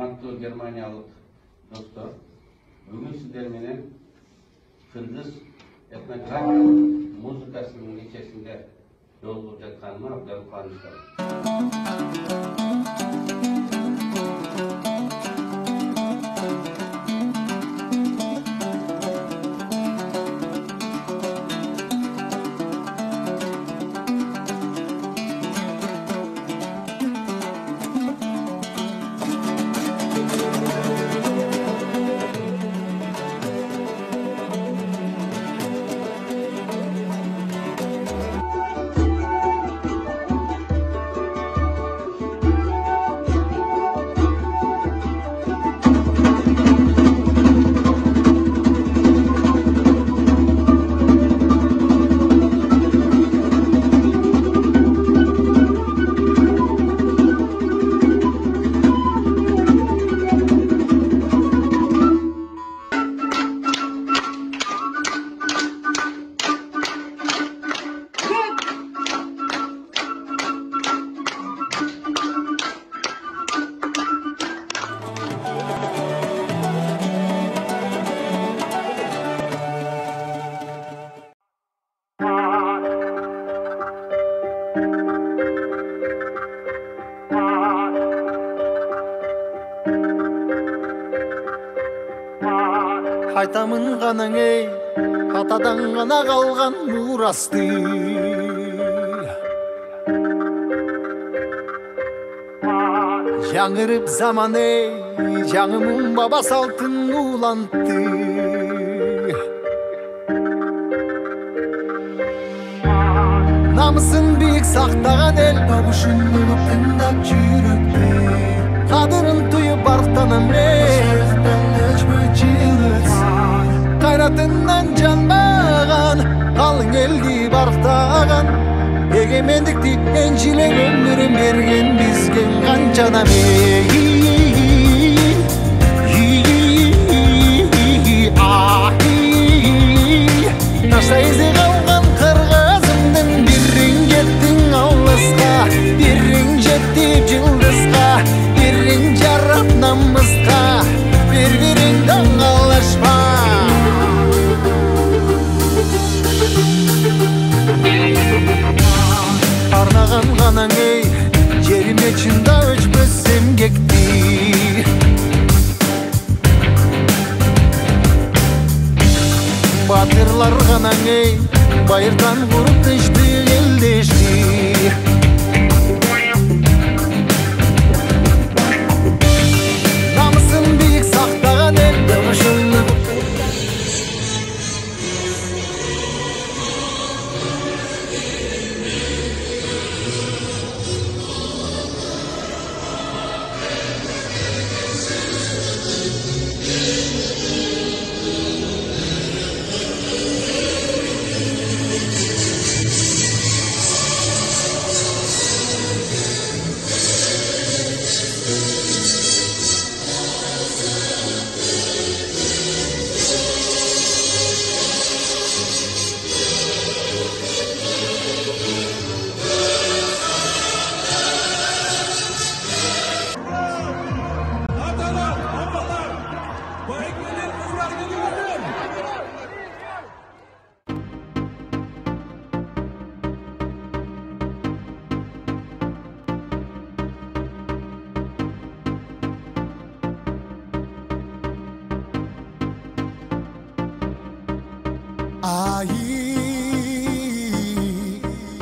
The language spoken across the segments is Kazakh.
Урматтуу германиялык достор, бүгүн сиздер менен кыргыз этнографиялык музыкасынын кечесинде жолугуп жатканыма абдан кубанычтамын. Айтамын ғанаң ей, атадан ғана қалған мурасты. Жаңырып заман ей, жаңымын баба салтын улантты. Намысын биік сақтаған ел, бабушын ұлып тыңдап жүріпті. Қадырын тұйып арқтанам ей, қайратынан жанбаған, қалың елді барықтаған. Егемендікті еншілен өмірін берген бізген қаншадам Ташта ізі қалған қырғызымдың бірін кеттің аулысқа, бірін жеттіп жылдысқа, бірін жарап намысқа, бір-біріңді аңғалашпа. Арнаған ғанаң ей, жеріме чында өчпөссем кекті. Батырлар ғанаң ей, байырдан құрып тышты елдешті. Намысын биік сақтаған ел, дымышылық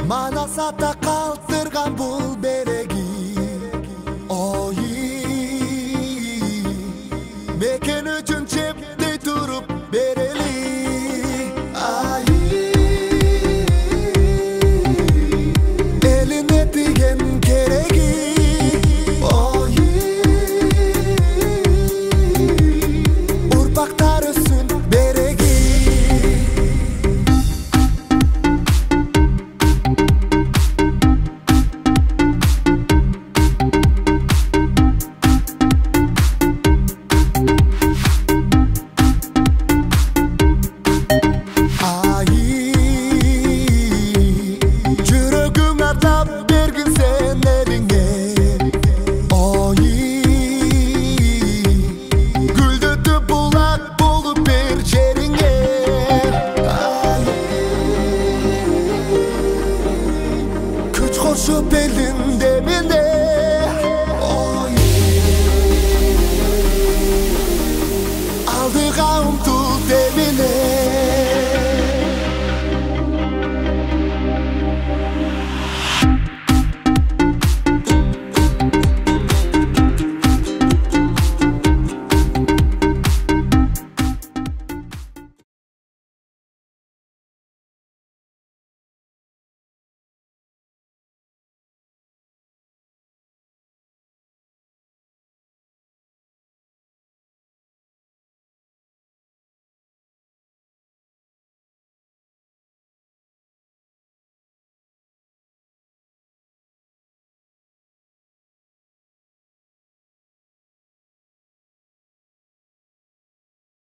Манасата қалтырған бұл береги. Мекен үшін чепте тұрып берели. Еліне тиген кереги. Ұрпақтар үшін береги. koşup elinde bir de